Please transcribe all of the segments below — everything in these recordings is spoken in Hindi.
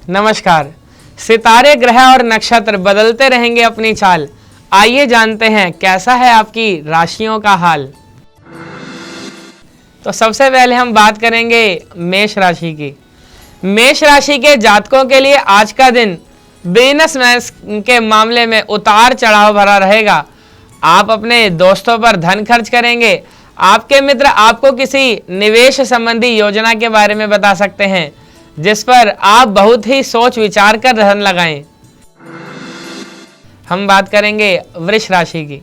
नमस्कार। सितारे, ग्रह और नक्षत्र बदलते रहेंगे अपनी चाल। आइए जानते हैं कैसा है आपकी राशियों का हाल। तो सबसे पहले हम बात करेंगे मेष राशि की। मेष राशि के जातकों के लिए आज का दिन बिजनेस के मामले में उतार चढ़ाव भरा रहेगा। आप अपने दोस्तों पर धन खर्च करेंगे। आपके मित्र आपको किसी निवेश संबंधी योजना के बारे में बता सकते हैं, जिस पर आप बहुत ही सोच विचार कर धन लगाएं। हम बात करेंगे वृष राशि की।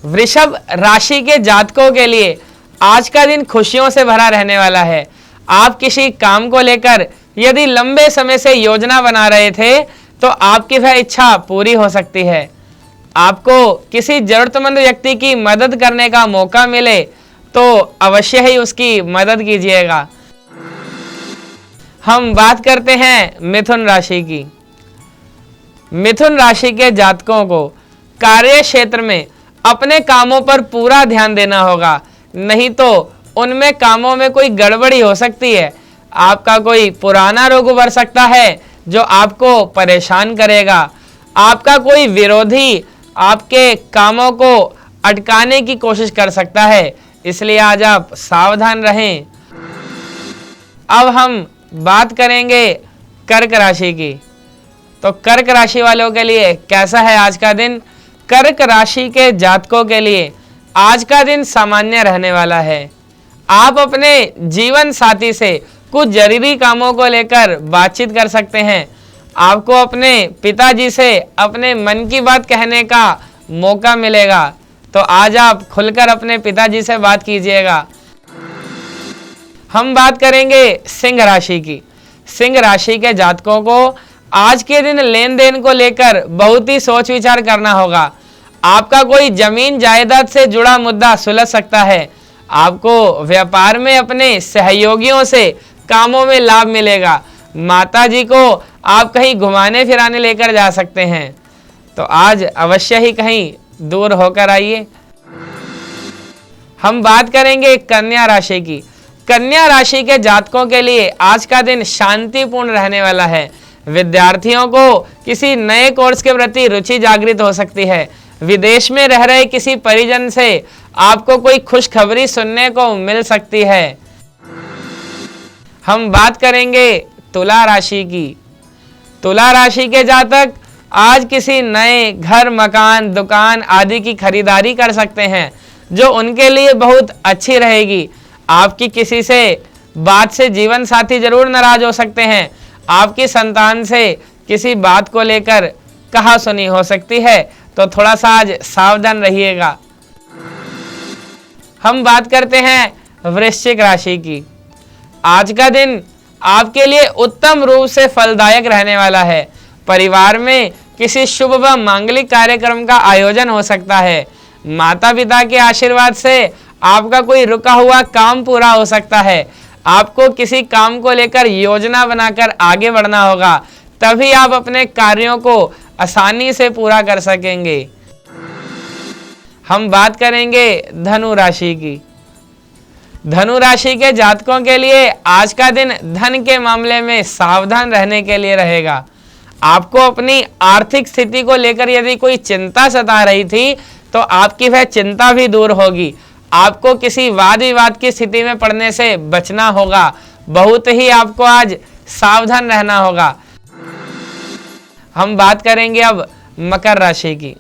वृषभ राशि के जातकों के लिए आज का दिन खुशियों से भरा रहने वाला है। आप किसी काम को लेकर यदि लंबे समय से योजना बना रहे थे तो आपकी वह इच्छा पूरी हो सकती है। आपको किसी जरूरतमंद व्यक्ति की मदद करने का मौका मिले तो अवश्य ही उसकी मदद कीजिएगा। हम बात करते हैं मिथुन राशि की। मिथुन राशि के जातकों को कार्य क्षेत्र में अपने कामों पर पूरा ध्यान देना होगा, नहीं तो उनमें कामों में कोई गड़बड़ी हो सकती है। आपका कोई पुराना रोग उभर सकता है जो आपको परेशान करेगा। आपका कोई विरोधी आपके कामों को अटकाने की कोशिश कर सकता है, इसलिए आज आप सावधान रहें। अब हम बात करेंगे कर्क राशि की। तो कर्क राशि वालों के लिए कैसा है आज का दिन। कर्क राशि के जातकों के लिए आज का दिन सामान्य रहने वाला है। आप अपने जीवन साथी से कुछ जरूरी कामों को लेकर बातचीत कर सकते हैं। आपको अपने पिताजी से अपने मन की बात कहने का मौका मिलेगा, तो आज आप खुलकर अपने पिताजी से बात कीजिएगा। हम बात करेंगे सिंह राशि की। सिंह राशि के जातकों को आज के दिन लेन देन को लेकर बहुत ही सोच विचार करना होगा। आपका कोई जमीन जायदाद से जुड़ा मुद्दा सुलझ सकता है। आपको व्यापार में अपने सहयोगियों से कामों में लाभ मिलेगा। माता जी को आप कहीं घुमाने फिराने लेकर जा सकते हैं, तो आज अवश्य ही कहीं दूर होकर आइए। हम बात करेंगे कन्या राशि की। कन्या राशि के जातकों के लिए आज का दिन शांतिपूर्ण रहने वाला है। विद्यार्थियों को किसी नए कोर्स के प्रति रुचि जागृत हो सकती है। विदेश में रह रहे किसी परिजन से आपको कोई खुशखबरी सुनने को मिल सकती है। हम बात करेंगे तुला राशि की। तुला राशि के जातक आज किसी नए घर, मकान, दुकान आदि की खरीदारी कर सकते हैं, जो उनके लिए बहुत अच्छी रहेगी। आपकी किसी से बात से जीवन साथी जरूर नाराज हो सकते हैं। आपकी संतान से किसी बात को लेकर कहा सुनी हो सकती है, तो थोड़ा सा आज सावधान रहिएगा। हम बात करते हैं वृश्चिक राशि की। आज का दिन आपके लिए उत्तम रूप से फलदायक रहने वाला है। परिवार में किसी शुभ व मांगलिक कार्यक्रम का आयोजन हो सकता है। माता पिता के आशीर्वाद से आपका कोई रुका हुआ काम पूरा हो सकता है। आपको किसी काम को लेकर योजना बनाकर आगे बढ़ना होगा, तभी आप अपने कार्यों को आसानी से पूरा कर सकेंगे। हम बात करेंगे धनु राशि की। धनु राशि के जातकों के लिए आज का दिन धन के मामले में सावधान रहने के लिए रहेगा। आपको अपनी आर्थिक स्थिति को लेकर यदि कोई चिंता सता रही थी, तो आपकी वह चिंता भी दूर होगी। आपको किसी वाद विवाद की स्थिति में पड़ने से बचना होगा। बहुत ही आपको आज सावधान रहना होगा। हम बात करेंगे अब मकर राशि की।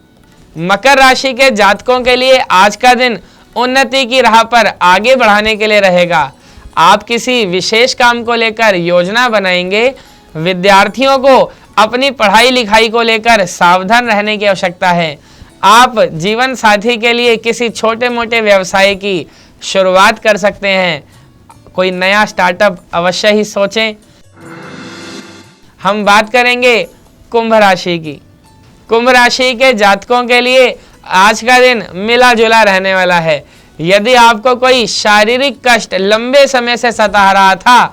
मकर राशि के जातकों के लिए आज का दिन उन्नति की राह पर आगे बढ़ाने के लिए रहेगा। आप किसी विशेष काम को लेकर योजना बनाएंगे। विद्यार्थियों को अपनी पढ़ाई लिखाई को लेकर सावधान रहने की आवश्यकता है। आप जीवन साथी के लिए किसी छोटे मोटे व्यवसाय की शुरुआत कर सकते हैं। कोई नया स्टार्टअप अवश्य ही सोचें। हम बात करेंगे कुंभ राशि की। कुंभ राशि के जातकों के लिए आज का दिन मिला जुला रहने वाला है। यदि आपको कोई शारीरिक कष्ट लंबे समय से सता रहा था,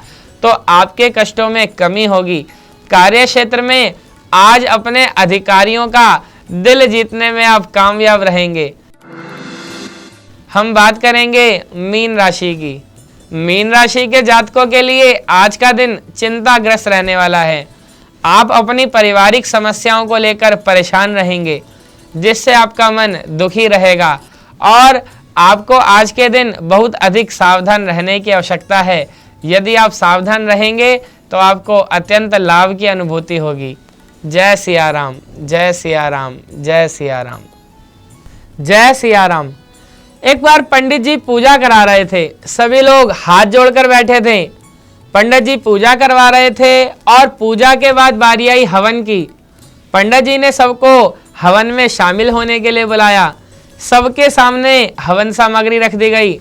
तो आपके कष्टों में कमी होगी। कार्य क्षेत्र में आज अपने अधिकारियों का दिल जीतने में आप कामयाब रहेंगे। हम बात करेंगे मीन राशि की। मीन राशि के जातकों के लिए आज का दिन चिंताग्रस्त रहने वाला है। आप अपनी पारिवारिक समस्याओं को लेकर परेशान रहेंगे, जिससे आपका मन दुखी रहेगा और आपको आज के दिन बहुत अधिक सावधान रहने की आवश्यकता है। यदि आप सावधान रहेंगे तो आपको अत्यंत लाभ की अनुभूति होगी। जय सिया राम, जय सिया राम, जय सिया राम, जय सिया राम। एक बार पंडित जी पूजा करा रहे थे, सभी लोग हाथ जोड़कर बैठे थे। पंडित जी पूजा करवा रहे थे और पूजा के बाद बारी आई हवन की। पंडित जी ने सबको हवन में शामिल होने के लिए बुलाया। सबके सामने हवन सामग्री रख दी गई।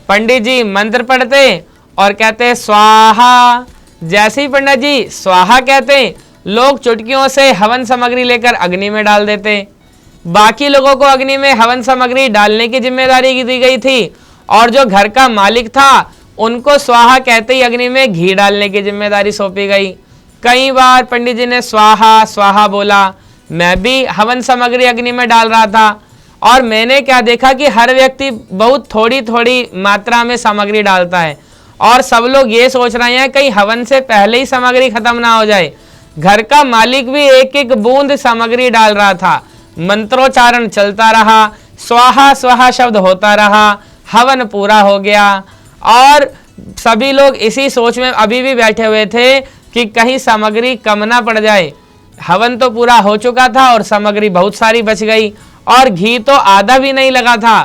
पंडित जी मंत्र पढ़ते और कहते स्वाहा। जैसे ही पंडित जी स्वाहा कहते, लोग चुटकियों से हवन सामग्री लेकर अग्नि में डाल देते। बाकी लोगों को अग्नि में हवन सामग्री डालने की जिम्मेदारी दी गई थी और जो घर का मालिक था उनको स्वाहा कहते ही अग्नि में घी डालने की जिम्मेदारी सौंपी गई। कई बार पंडित जी ने स्वाहा स्वाहा बोला। मैं भी हवन सामग्री अग्नि में डाल रहा था और मैंने क्या देखा कि हर व्यक्ति बहुत थोड़ी थोड़ी मात्रा में सामग्री डालता है और सब लोग ये सोच रहे हैं कहीं हवन से पहले ही सामग्री खत्म ना हो जाए। घर का मालिक भी एक एक बूंद सामग्री डाल रहा था। मंत्रोच्चारण चलता रहा, स्वाहा स्वाहा शब्द होता रहा, हवन पूरा हो गया और सभी लोग इसी सोच में अभी भी बैठे हुए थे कि कहीं सामग्री कम ना पड़ जाए। हवन तो पूरा हो चुका था और सामग्री बहुत सारी बच गई और घी तो आधा भी नहीं लगा था।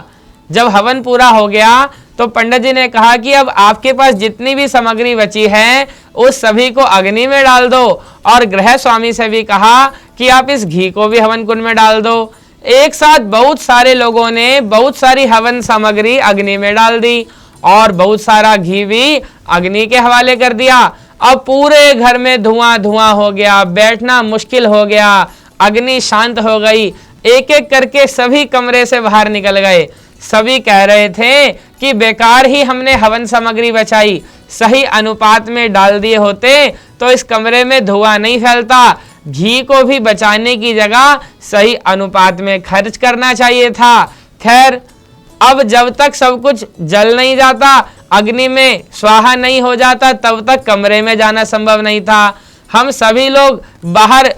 जब हवन पूरा हो गया तो पंडित जी ने कहा कि अब आपके पास जितनी भी सामग्री बची है उस सभी को अग्नि में डाल दो और गृह स्वामी से भी कहा कि आप इस घी को भी हवन कुंड में डाल दो। एक साथ बहुत सारे लोगों ने बहुत सारी हवन सामग्री अग्नि में डाल दी और बहुत सारा घी भी अग्नि के हवाले कर दिया। अब पूरे घर में धुआं धुआं हो गया, बैठना मुश्किल हो गया, अग्नि शांत हो गई। एक एक करके सभी कमरे से बाहर निकल गए। सभी कह रहे थे कि बेकार ही हमने हवन सामग्री बचाई, सही अनुपात में डाल दिए होते तो इस कमरे में धुआं नहीं फैलता। घी को भी बचाने की जगह सही अनुपात में खर्च करना चाहिए था। खैर, अब जब तक सब कुछ जल नहीं जाता, अग्नि में स्वाहा नहीं हो जाता, तब तक कमरे में जाना संभव नहीं था। हम सभी लोग बाहर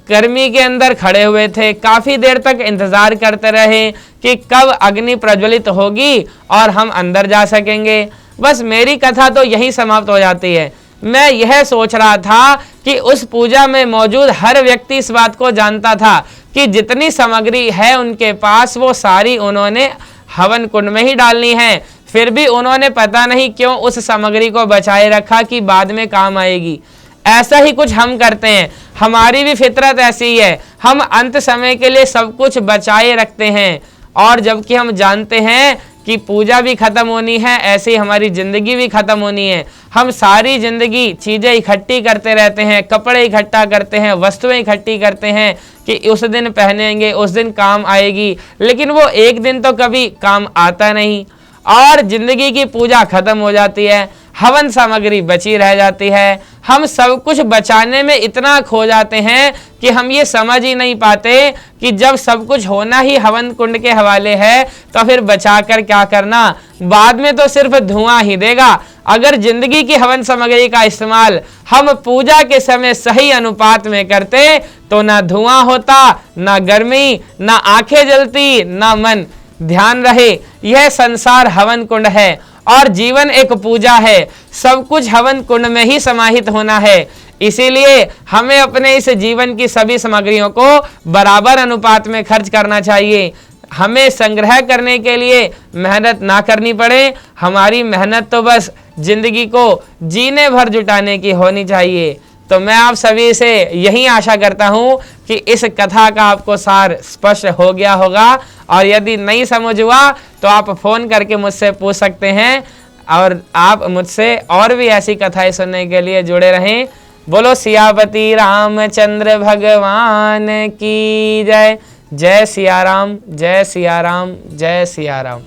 गर्मी के अंदर खड़े हुए थे। काफी देर तक इंतजार करते रहे कि कब अग्नि प्रज्वलित होगी और हम अंदर जा सकेंगे। बस मेरी कथा तो यही समाप्त हो जाती है। मैं यह सोच रहा था कि उस पूजा में मौजूद हर व्यक्ति इस बात को जानता था कि जितनी सामग्री है उनके पास वो सारी उन्होंने हवन कुंड में ही डालनी है। फिर भी उन्होंने पता नहीं क्यों उस सामग्री को बचाए रखा कि बाद में काम आएगी। ऐसा ही कुछ हम करते हैं, हमारी भी फितरत ऐसी ही है। हम अंत समय के लिए सब कुछ बचाए रखते हैं और जबकि हम जानते हैं कि पूजा भी खत्म होनी है, ऐसे ही हमारी जिंदगी भी खत्म होनी है। हम सारी जिंदगी चीजें इकट्ठी करते रहते हैं, कपड़े इकट्ठा करते हैं, वस्तुएं इकट्ठी करते हैं कि उस दिन पहनेंगे, उस दिन काम आएगी, लेकिन वो एक दिन तो कभी काम आता नहीं और जिंदगी की पूजा खत्म हो जाती है, हवन सामग्री बची रह जाती है। हम सब कुछ बचाने में इतना खो जाते हैं कि हम ये समझ ही नहीं पाते कि जब सब कुछ होना ही हवन कुंड के हवाले है तो फिर बचा कर क्या करना, बाद में तो सिर्फ धुआं ही देगा। अगर जिंदगी की हवन सामग्री का इस्तेमाल हम पूजा के समय सही अनुपात में करते तो ना धुआं होता, ना गर्मी, ना आंखें जलती, ना मन। ध्यान रहे, यह संसार हवन कुंड है और जीवन एक पूजा है। सब कुछ हवन कुंड में ही समाहित होना है। इसीलिए हमें अपने इस जीवन की सभी सामग्रियों को बराबर अनुपात में खर्च करना चाहिए। हमें संग्रह करने के लिए मेहनत ना करनी पड़े। हमारी मेहनत तो बस जिंदगी को जीने भर जुटाने की होनी चाहिए। तो मैं आप सभी से यही आशा करता हूँ कि इस कथा का आपको सार स्पष्ट हो गया होगा और यदि नहीं समझ हुआ तो आप फ़ोन करके मुझसे पूछ सकते हैं और आप मुझसे और भी ऐसी कथाएं सुनने के लिए जुड़े रहें। बोलो सियापति रामचंद्र भगवान की जय। जय सिया राम, जय सिया राम, जय सिया राम।